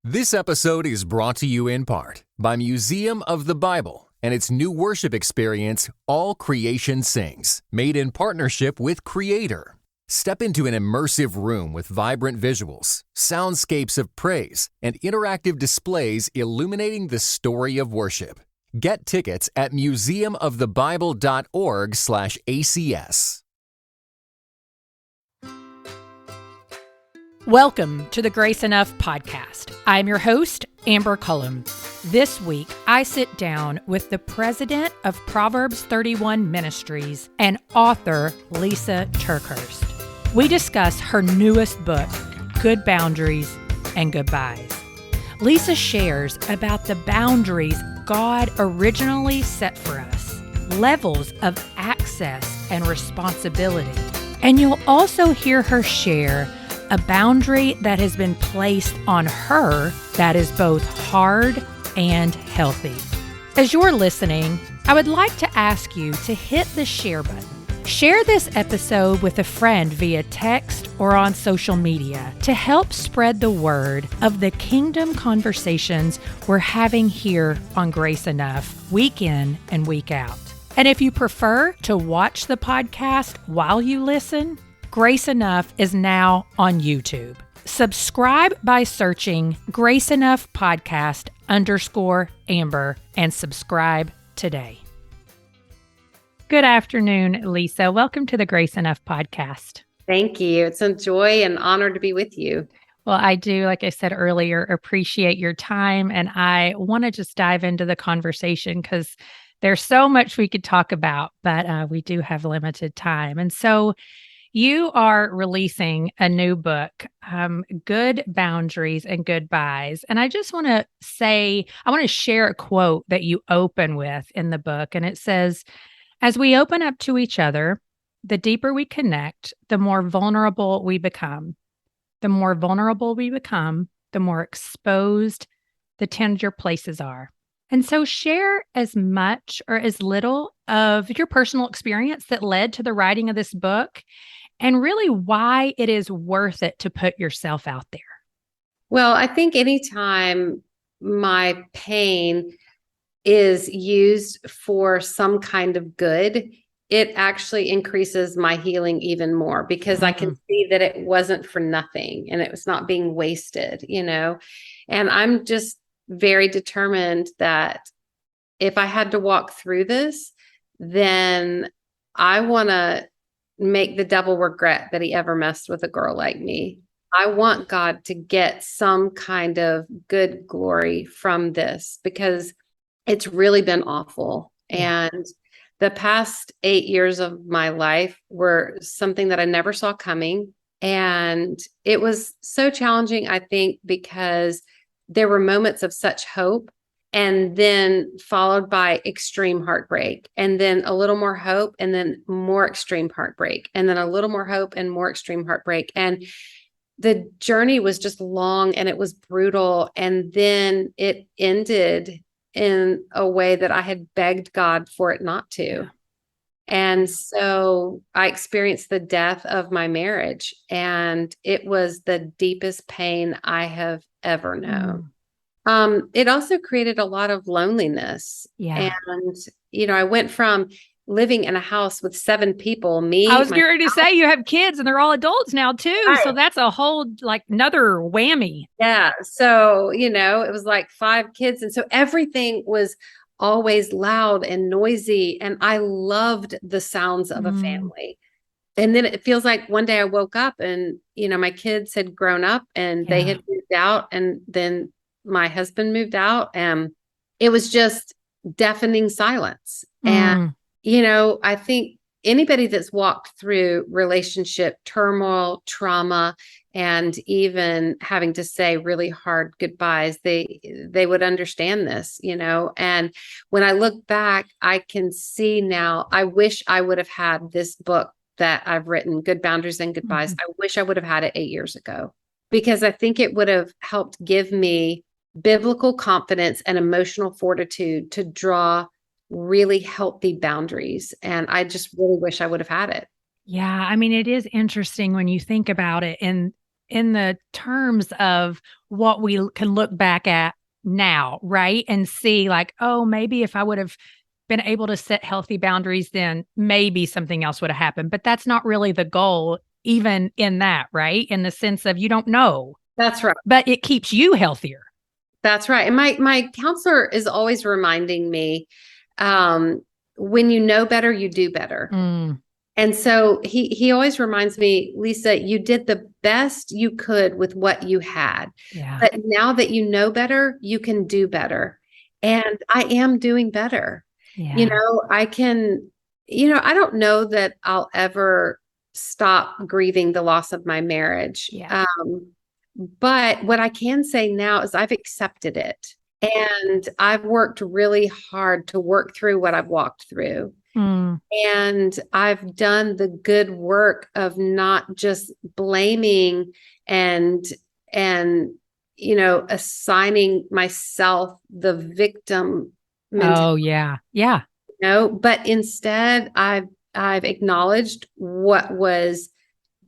This episode is brought to you in part by Museum of the Bible and its new worship experience, All Creation Sings, made in partnership with Creator. Step into an immersive room with vibrant visuals, soundscapes of praise, and interactive displays illuminating the story of worship. Get tickets at museumofthebible.org/ACS. Welcome to the Grace Enough podcast. I'm your host, Amber Cullum. This week, I sit down with the president of Proverbs 31 Ministries and author Lysa TerKeurst. We discuss her newest book, Good Boundaries and Goodbyes. Lysa shares about the boundaries God originally set for us, levels of access and responsibility. And you'll also hear her share a boundary that has been placed on her that is both hard and healthy. As you're listening, I would like to ask you to hit the share button. Share this episode with a friend via text or on social media to help spread the word of the kingdom conversations we're having here on Grace Enough, week in and week out. And if you prefer to watch the podcast while you listen, Grace Enough is now on YouTube. Subscribe by searching Grace Enough Podcast _Amber and subscribe today. Good afternoon, Lysa. Welcome to the Grace Enough Podcast. Thank you. It's a joy and honor to be with you. Well, I do, like I said earlier, appreciate your time. And I want to just dive into the conversation because there's so much we could talk about, but we do have limited time. And so you are releasing a new book, Good Boundaries and Goodbyes. And I just want to say, I want to share a quote that you open with in the book. And it says, "As we open up to each other, the deeper we connect, the more vulnerable we become. The more vulnerable we become, the more exposed the tender places are." And so share as much or as little of your personal experience that led to the writing of this book and really why it is worth it to put yourself out there. Well, I think anytime my pain is used for some kind of good, it actually increases my healing even more because I can see that it wasn't for nothing and it was not being wasted, and I'm just very determined that if I had to walk through this, then I want to make the devil regret that he ever messed with a girl like me. I want God to get some kind of good glory from this because it's really been awful. Yeah. And the past 8 years of my life were something that I never saw coming. And it was so challenging, I think, because there were moments of such hope and then followed by extreme heartbreak and then a little more hope and then more extreme heartbreak and then a little more hope and more extreme heartbreak. And the journey was just long and it was brutal. And then it ended in a way that I had begged God for it not to. Yeah. And so I experienced the death of my marriage, and it was the deepest pain I have ever known. It also created a lot of loneliness. Yeah. And, I went from living in a house with 7 people, me. I was going to say you have kids and they're all adults now too. Right. So that's a whole, another whammy. Yeah. So, it was like 5 kids. And so everything was always loud and noisy. And I loved the sounds of a family. And then it feels like one day I woke up and, my kids had grown up and they had moved out. And then my husband moved out and it was just deafening silence. And, I think anybody that's walked through relationship turmoil, trauma, and even having to say really hard goodbyes, they would understand this, and when I look back, I can see now, I wish I would have had this book that I've written, Good Boundaries and Goodbyes. I wish I would have had it 8 years ago, because I think it would have helped give me biblical confidence and emotional fortitude to draw really healthy boundaries. And I just really wish I would have had it. Yeah. I mean, it is interesting when you think about it. And in the terms of what we can look back at now, right? And see like, oh, maybe if I would have been able to set healthy boundaries, then maybe something else would have happened. But that's not really the goal, even in that, right? In the sense of you don't know. That's right. But it keeps you healthier. That's right. And my counselor is always reminding me, when you know better, you do better. And so he always reminds me, Lysa, you did the best you could with what you had. Yeah. But now that you know better, you can do better. And I am doing better. Yeah. I can, I don't know that I'll ever stop grieving the loss of my marriage. Yeah. But what I can say now is I've accepted it, and I've worked really hard to work through what I've walked through. And I've done the good work of not just blaming and assigning myself the victim mentality. Oh, yeah. Yeah. But instead I've acknowledged what was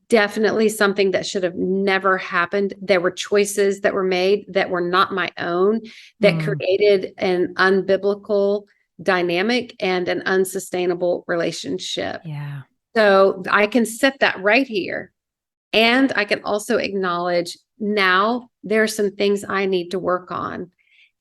definitely something that should have never happened. There were choices that were made that were not my own, that created an unbiblical dynamic and an unsustainable relationship. Yeah. So I can set that right here. And I can also acknowledge now there are some things I need to work on.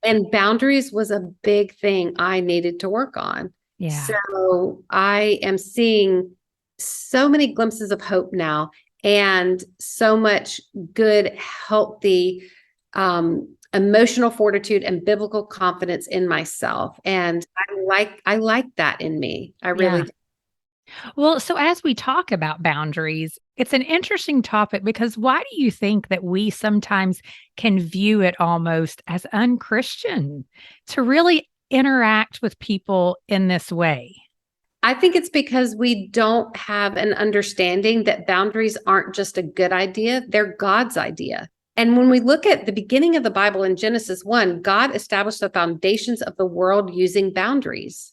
And boundaries was a big thing I needed to work on. Yeah. So I am seeing so many glimpses of hope now, and so much good, healthy, emotional fortitude and biblical confidence in myself. And I like that in me. I really do. Well, so as we talk about boundaries, it's an interesting topic because why do you think that we sometimes can view it almost as unchristian to really interact with people in this way? I think it's because we don't have an understanding that boundaries aren't just a good idea, they're God's idea. And when we look at the beginning of the Bible in Genesis 1, God established the foundations of the world using boundaries.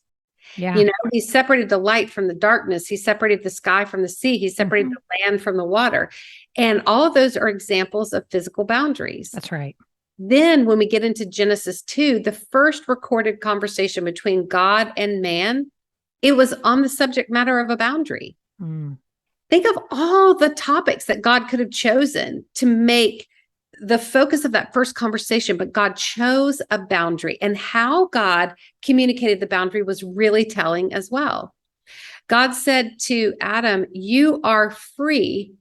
Yeah. He separated the light from the darkness. He separated the sky from the sea. He separated the land from the water. And all of those are examples of physical boundaries. That's right. Then when we get into Genesis 2, the first recorded conversation between God and man, it was on the subject matter of a boundary. Think of all the topics that God could have chosen to make the focus of that first conversation, but God chose a boundary, and how God communicated the boundary was really telling as well. God said to Adam, "You are free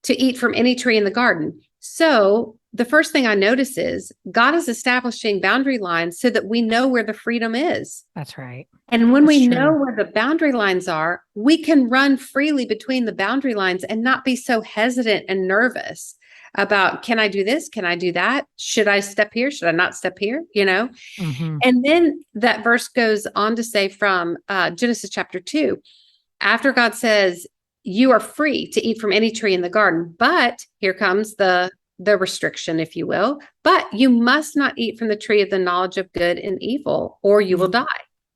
to eat from any tree in the garden." So the first thing I notice is God is establishing boundary lines so that we know where the freedom is. That's right. And when That's we true. know where the boundary lines are, we can run freely between the boundary lines and not be so hesitant and nervous about, can I do this? Can I do that? Should I step here? Should I not step here? And then that verse goes on to say from Genesis chapter 2, after God says, you are free to eat from any tree in the garden, but here comes the restriction, if you will, but you must not eat from the tree of the knowledge of good and evil, or you will die.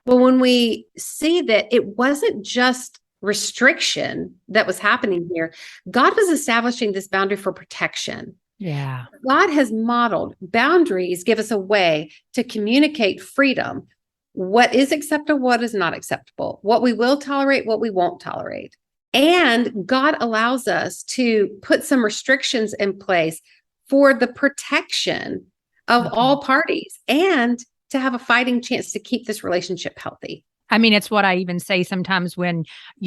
Well, when we see that it wasn't just restriction that was happening here, God was establishing this boundary for protection. Yeah. God has modeled boundaries, give us a way to communicate freedom, what is acceptable, what is not acceptable, what we will tolerate, what we won't tolerate. And God allows us to put some restrictions in place for the protection of all parties and to have a fighting chance to keep this relationship healthy. I mean, it's what I even say sometimes when,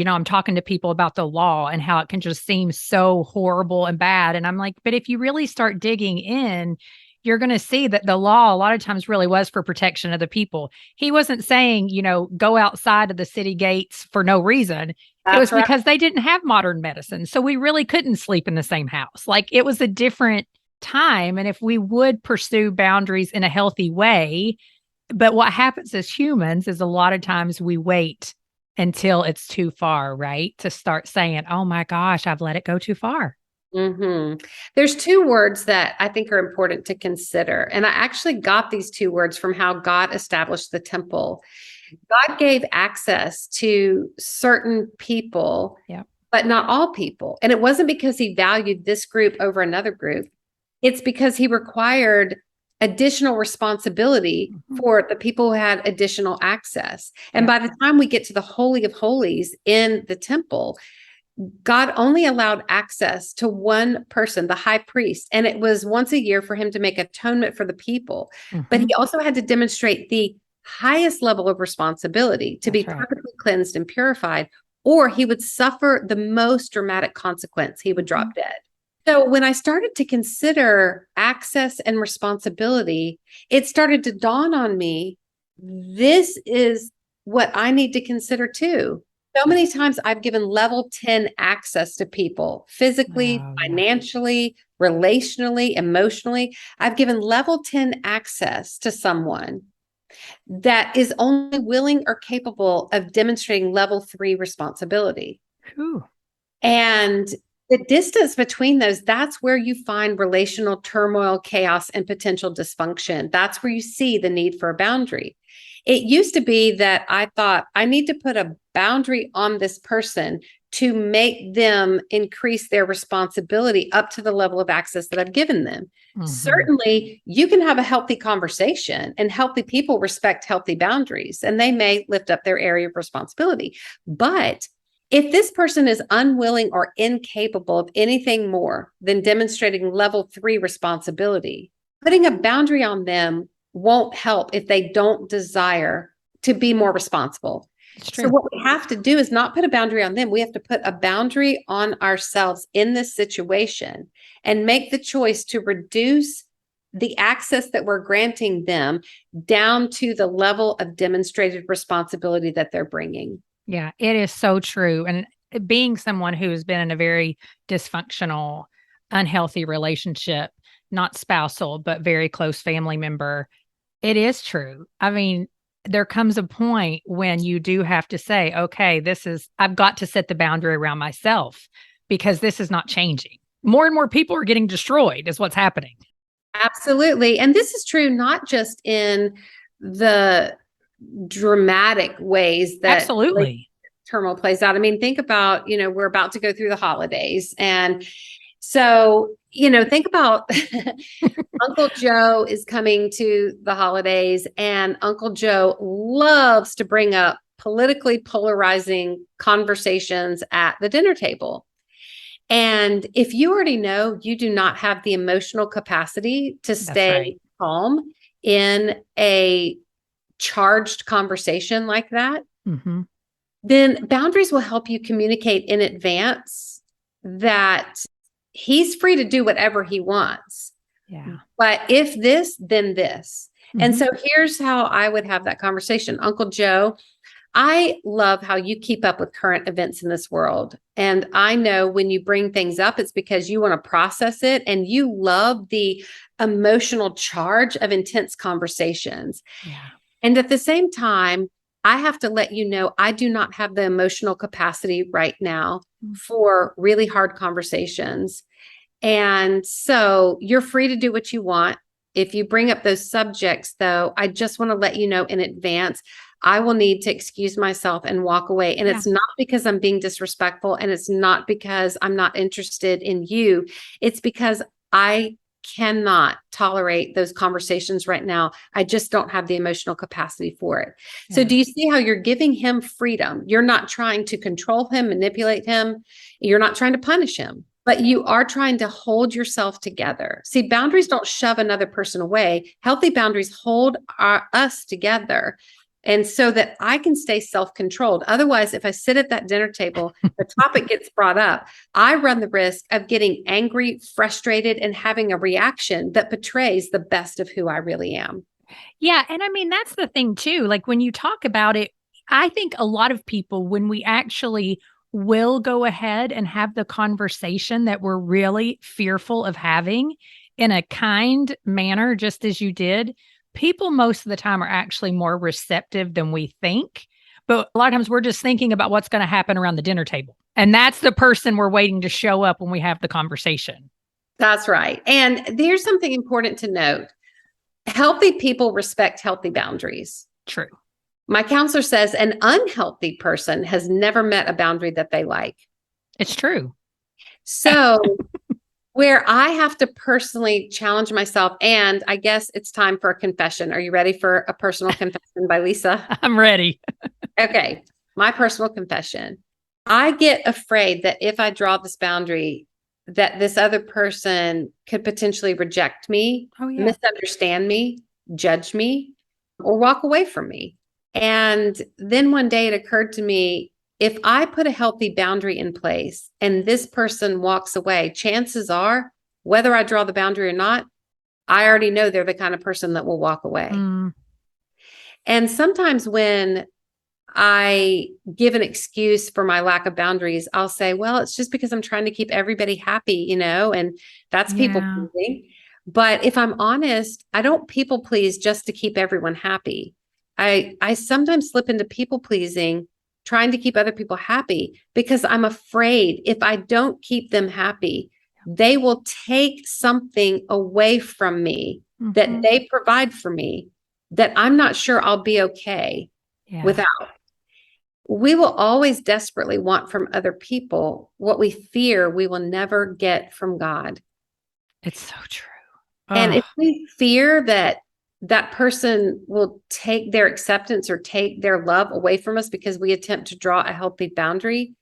I'm talking to people about the law and how it can just seem so horrible and bad. And I'm like, but if you really start digging in, you're going to see that the law a lot of times really was for protection of the people. He wasn't saying, go outside of the city gates for no reason. It was because they didn't have modern medicine. So we really couldn't sleep in the same house. Like, it was a different time. And if we would pursue boundaries in a healthy way, but what happens as humans is a lot of times we wait until it's too far, right? To start saying, oh my gosh, I've let it go too far. There's two words that I think are important to consider. And I actually got these two words from how God established the temple. God gave access to certain people but not all people. And it wasn't because he valued this group over another group. It's because he required additional responsibility for the people who had additional access. And by the time we get to the Holy of Holies in the temple, God only allowed access to one person, the high priest. And it was once a year for him to make atonement for the people. But he also had to demonstrate the highest level of responsibility to be perfectly cleansed and purified, or he would suffer the most dramatic consequence. He would drop dead. So when I started to consider access and responsibility, it started to dawn on me, this is what I need to consider too. So many times I've given level 10 access to people, physically, financially, relationally, emotionally. I've given level 10 access to someone that is only willing or capable of demonstrating level 3 responsibility. And the distance between those, that's where you find relational turmoil, chaos, and potential dysfunction. That's where you see the need for a boundary. It used to be that I thought I need to put a boundary on this person to make them increase their responsibility up to the level of access that I've given them. Certainly, you can have a healthy conversation, and healthy people respect healthy boundaries, and they may lift up their area of responsibility. But if this person is unwilling or incapable of anything more than demonstrating level 3 responsibility, putting a boundary on them won't help if they don't desire to be more responsible. So what we have to do is not put a boundary on them. We have to put a boundary on ourselves in this situation and make the choice to reduce the access that we're granting them down to the level of demonstrated responsibility that they're bringing. Yeah, it is so true. And being someone who's been in a very dysfunctional, unhealthy relationship, not spousal, but very close family member, it is true. I mean, there comes a point when you do have to say, okay, I've got to set the boundary around myself because this is not changing. More and more people are getting destroyed is what's happening. Absolutely. And this is true not just in the dramatic ways that turmoil plays out. I mean, think about, we're about to go through the holidays. And so, think about Uncle Joe is coming to the holidays, and Uncle Joe loves to bring up politically polarizing conversations at the dinner table. And if you already know you do not have the emotional capacity to stay calm in a charged conversation like that, then boundaries will help you communicate in advance that he's free to do whatever he wants. But if this, then this. And so here's how I would have that conversation. Uncle Joe, I love how you keep up with current events in this world. And I know when you bring things up, it's because you want to process it and you love the emotional charge of intense conversations. And at the same time, I have to let you know, I do not have the emotional capacity right now for really hard conversations. And so you're free to do what you want. If you bring up those subjects, though, I just want to let you know in advance, I will need to excuse myself and walk away. And it's not because I'm being disrespectful, and it's not because I'm not interested in you. It's because I cannot tolerate those conversations right now. I just don't have the emotional capacity for it. So do you see how you're giving him freedom? You're not trying to control him, manipulate him. You're not trying to punish him, but you are trying to hold yourself together. See, boundaries don't shove another person away. Healthy boundaries hold us together. And so that I can stay self-controlled. Otherwise, if I sit at that dinner table, the topic gets brought up, I run the risk of getting angry, frustrated, and having a reaction that betrays the best of who I really am. Yeah. And I mean, that's the thing too. Like when you talk about it, I think a lot of people, when we actually will go ahead and have the conversation that we're really fearful of having in a kind manner, just as you did, people most of the time are actually more receptive than we think. But a lot of times we're just thinking about what's going to happen around the dinner table. And that's the person we're waiting to show up when we have the conversation. That's right. And there's something important to note. Healthy people respect healthy boundaries. True. My counselor says an unhealthy person has never met a boundary that they like. It's true. So where I have to personally challenge myself, and I guess it's time for a confession. Are you ready for a personal confession by Lysa? I'm ready. Okay. My personal confession. I get afraid that if I draw this boundary, that this other person could potentially reject me, misunderstand me, judge me, or walk away from me. And then one day it occurred to me, if I put a healthy boundary in place and this person walks away, chances are, whether I draw the boundary or not, I already know they're the kind of person that will walk away. And sometimes when I give an excuse for my lack of boundaries, I'll say, well, it's just because I'm trying to keep everybody happy, and that's people pleasing. But if I'm honest, I don't people please just to keep everyone happy. I sometimes slip into people pleasing, trying to keep other people happy, because I'm afraid if I don't keep them happy, they will take something away from me that they provide for me that I'm not sure I'll be okay without. We will always desperately want from other people what we fear we will never get from God. It's so true. And if we fear that that person will take their acceptance or take their love away from us because we attempt to draw a healthy boundary,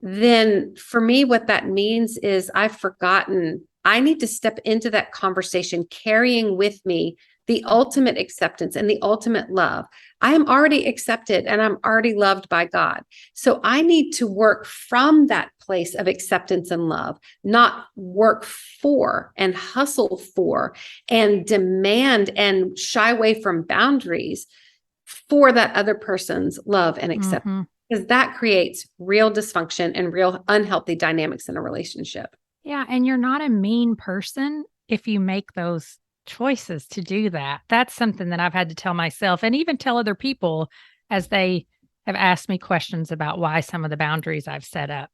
then for me, what that means is I've forgotten I need to step into that conversation carrying with me the ultimate acceptance and the ultimate love. I am already accepted and I'm already loved by God. So I need to work from that place of acceptance and love, not work for and hustle for and demand and shy away from boundaries for that other person's love and acceptance. Because that creates real dysfunction and real unhealthy dynamics in a relationship. Yeah. And you're not a mean person if you make those choices to do that. That's something that I've had to tell myself and even tell other people as they have asked me questions about why some of the boundaries I've set up.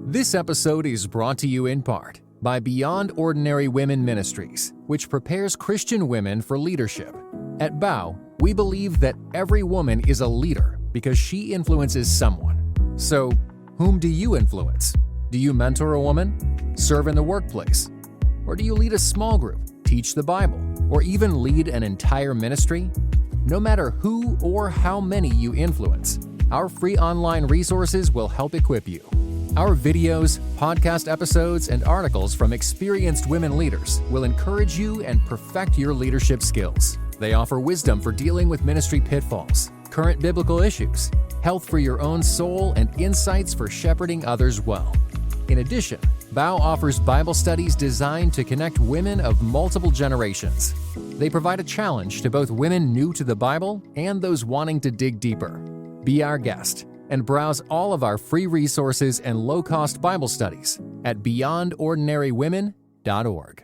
This episode is brought to you in part by Beyond Ordinary Women Ministries, which prepares Christian women for leadership. At BOW, we believe that every woman is a leader because she influences someone. So, whom do you influence? Do you mentor a woman? Serve in the workplace? Or do you lead a small group, teach the Bible, or even lead an entire ministry? No matter who or how many you influence, our free online resources will help equip you. Our videos, podcast episodes, and articles from experienced women leaders will encourage you and perfect your leadership skills. They offer wisdom for dealing with ministry pitfalls, current biblical issues, health for your own soul, and insights for shepherding others well. In addition, BOW offers Bible studies designed to connect women of multiple generations. They provide a challenge to both women new to the Bible and those wanting to dig deeper. Be our guest and browse all of our free resources and low-cost Bible studies at beyondordinarywomen.org.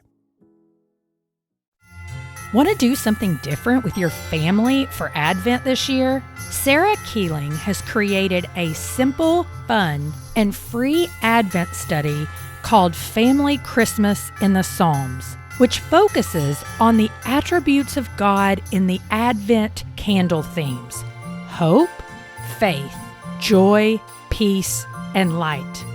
Want to do something different with your family for Advent this year? Sarah Keeling has created a simple, fun, and free Advent study called Family Christmas in the Psalms, which focuses on the attributes of God in the Advent candle themes: hope, faith, joy, peace, and light.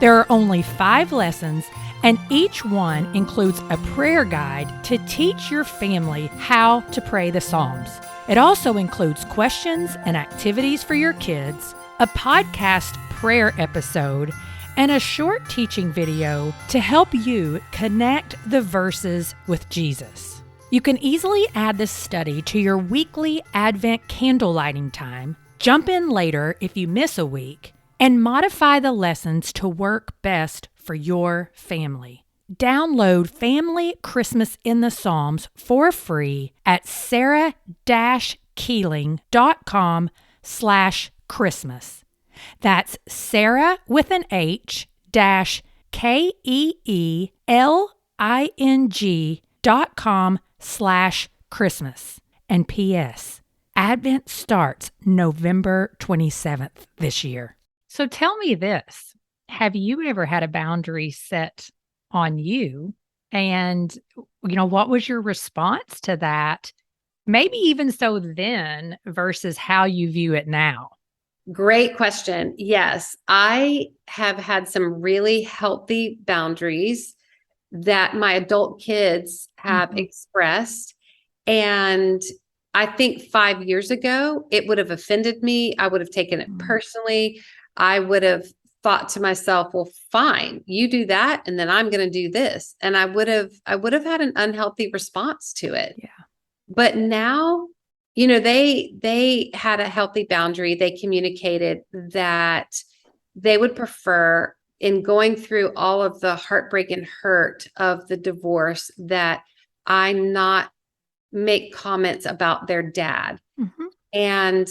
There are only 5 lessons, and each one includes a prayer guide to teach your family how to pray the Psalms. It also includes questions and activities for your kids, a podcast prayer episode, and a short teaching video to help you connect the verses with Jesus. You can easily add this study to your weekly Advent candle lighting time, jump in later if you miss a week, and modify the lessons to work best for your family. Download Family Christmas in the Psalms for free at sarah-keeling.com/Christmas. That's Sarah with an H KEELING.com/Christmas. And P.S. Advent starts November 27th this year. So tell me this. Have you ever had a boundary set on you? And, what was your response to that? Maybe even so then versus how you view it now. Great question. Yes, I have had some really healthy boundaries that my adult kids have expressed. And I think 5 years ago, it would have offended me. I would have taken it personally. I would have thought to myself, well, fine, you do that, and then I'm going to do this. And I would have had an unhealthy response to it. Yeah. But now, they had a healthy boundary. They communicated that they would prefer, in going through all of the heartbreak and hurt of the divorce, that I not make comments about their dad. And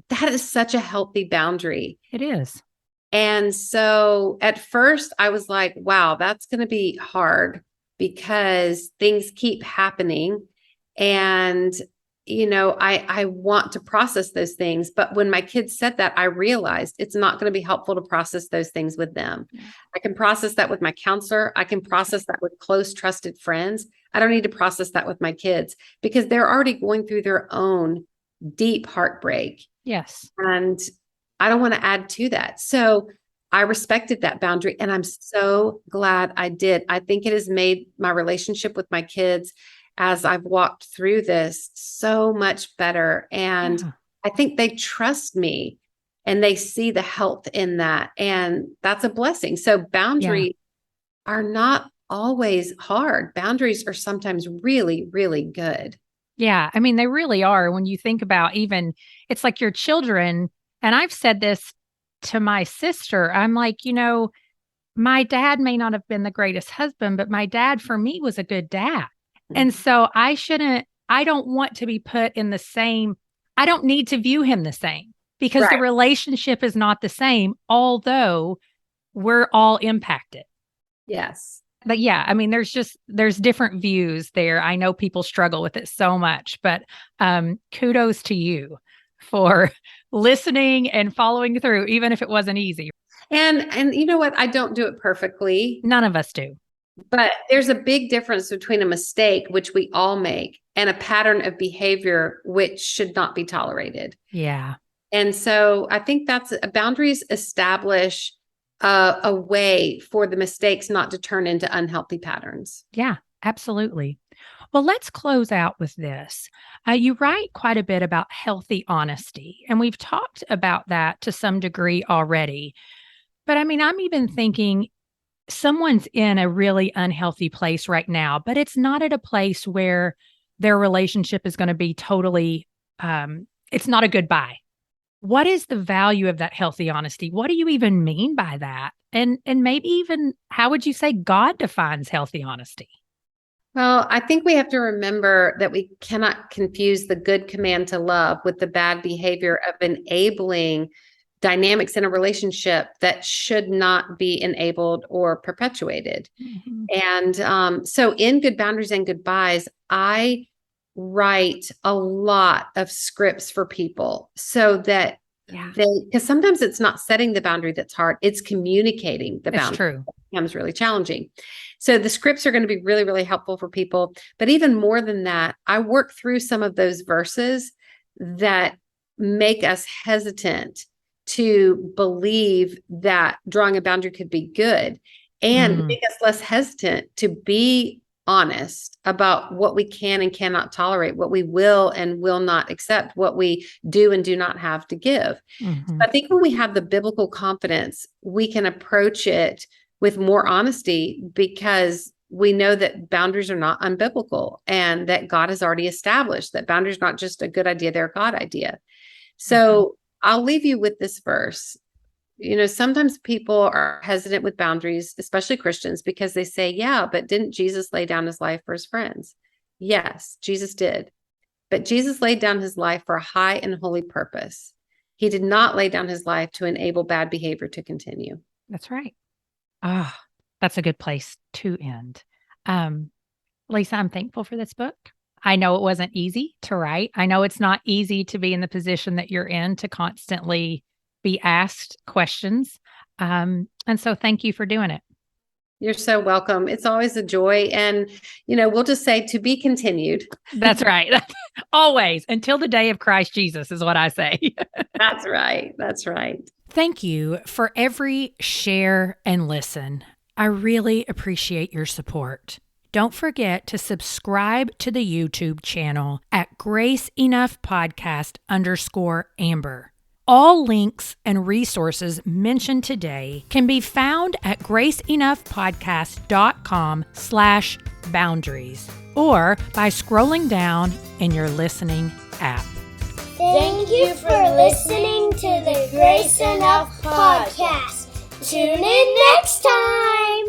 that is such a healthy boundary. It is. And so at first I was like, wow, that's going to be hard because things keep happening. And, I want to process those things. But when my kids said that, I realized it's not going to be helpful to process those things with them. I can process that with my counselor. I can process that with close, trusted friends. I don't need to process that with my kids because they're already going through their own deep heartbreak. Yes. And I don't want to add to that. So I respected that boundary, and I'm so glad I did. I think it has made my relationship with my kids, as I've walked through this, so much better. And I think they trust me and they see the health in that. And that's a blessing. So boundaries are not always hard. Boundaries are sometimes really, really good. Yeah. I mean, they really are. When you think about, even, it's like your children. And I've said this to my sister. I'm like, my dad may not have been the greatest husband, but my dad for me was a good dad. And so I don't want to be put in the same, I don't need to view him the same, because the relationship is not the same, although we're all impacted. Yes. But yeah, I mean, there's different views there. I know people struggle with it so much, but kudos to you for listening and following through, even if it wasn't easy. And you know what? I don't do it perfectly. None of us do. But there's a big difference between a mistake, which we all make, and a pattern of behavior, which should not be tolerated. Yeah. And so I think boundaries establish a way for the mistakes not to turn into unhealthy patterns. Yeah, absolutely. Well, let's close out with this. You write quite a bit about healthy honesty, and we've talked about that to some degree already. But I mean, I'm even thinking someone's in a really unhealthy place right now, but it's not at a place where their relationship is going to be totally, it's not a goodbye. What is the value of that healthy honesty? What do you even mean by that? And maybe even, how would you say God defines healthy honesty? Well, I think we have to remember that we cannot confuse the good command to love with the bad behavior of enabling dynamics in a relationship that should not be enabled or perpetuated. And so in Good Boundaries and Goodbyes, I write a lot of scripts for people so that because sometimes it's not setting the boundary that's hard, it's communicating the boundary. True. That becomes really challenging. So the scripts are going to be really, really helpful for people. But even more than that, I work through some of those verses that make us hesitant to believe that drawing a boundary could be good, and make us less hesitant to be honest about what we can and cannot tolerate, what we will and will not accept, what we do and do not have to give. So I think when we have the biblical confidence, we can approach it with more honesty, because we know that boundaries are not unbiblical, and that God has already established that boundaries are not just a good idea, they're a God idea. So I'll leave you with this verse. Sometimes people are hesitant with boundaries, especially Christians, because they say, yeah, but didn't Jesus lay down his life for his friends? Yes, Jesus did. But Jesus laid down his life for a high and holy purpose. He did not lay down his life to enable bad behavior to continue. That's right. That's a good place to end. Lysa, I'm thankful for this book. I know it wasn't easy to write. I know it's not easy to be in the position that you're in, to constantly be asked questions. And so thank you for doing it. You're so welcome. It's always a joy. And, we'll just say to be continued. That's right. Always, until the day of Christ Jesus is what I say. That's right. That's right. Thank you for every share and listen. I really appreciate your support. Don't forget to subscribe to the YouTube channel at Grace Enough Podcast _Amber. All links and resources mentioned today can be found at graceenoughpodcast.com/boundaries or by scrolling down in your listening app. Thank you for listening to the Grace Enough Podcast. Tune in next time.